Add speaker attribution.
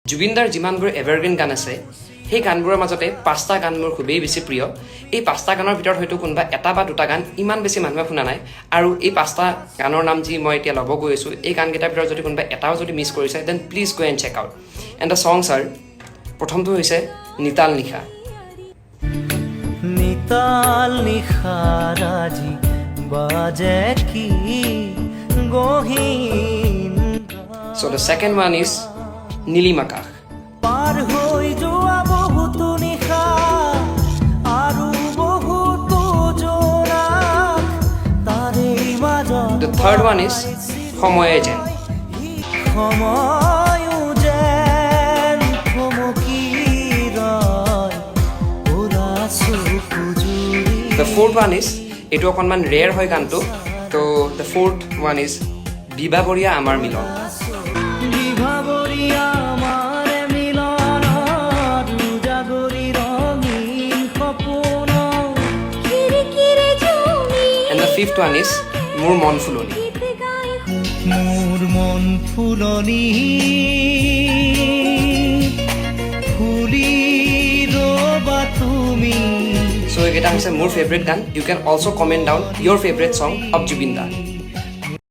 Speaker 1: জুবিনদাৰ যিমানবোৰ এভাৰগ্ৰীণ গান আছে সেই গানবোৰৰ মাজতে 5টা গান মোৰ খুবেই বেছি প্ৰিয়। এই 5টা গানৰ ভিতৰত হয়তো কোনোবা এটা বা দুটা গান ইমান বেছি মানুহে শুনা নাই, আৰু এই 5টা গানৰ নাম যি মই এতিয়া ল'ব গৈ আছোঁ, এই গানকেইটাৰ ভিতৰত যদি কোনোবা এটাও যদি মিছ কৰিছে then please go and check out. And the songs are, প্ৰথমটো হৈছে নিতাল নিশা।
Speaker 2: নিতাল নিশা ৰাজি বাজে কি গহীন।
Speaker 1: So the second one is Nilim আকাশ।
Speaker 2: পাৰ হৈ যোৱা বহুতো নিশা আৰু বহুতো জোনাক তাৰে মাজত।
Speaker 1: The third one is সময়ে যেন।
Speaker 2: সময়ো যেন থমকি ৰয় ওৰা চকু জুৰি।
Speaker 1: The fourth one is, এইটো অকণমান ৰেয়াৰ হয় গানটো, তো the fourth one is বিবাবৰীয়া আমাৰ মিলন।
Speaker 2: বিভাবৰীয়া আমাৰ মিলনত উজাগৰি ৰঙীন সপোন।
Speaker 1: And the fifth one is মোৰ মন ফুলনি।
Speaker 2: মোৰ মন ফুলনি ফুলি ৰবা তুমি।
Speaker 1: So এইকেইটা হৈছে মোৰ ফেভৰেট গান। You can also' comment down your favourite song of Zubeen da.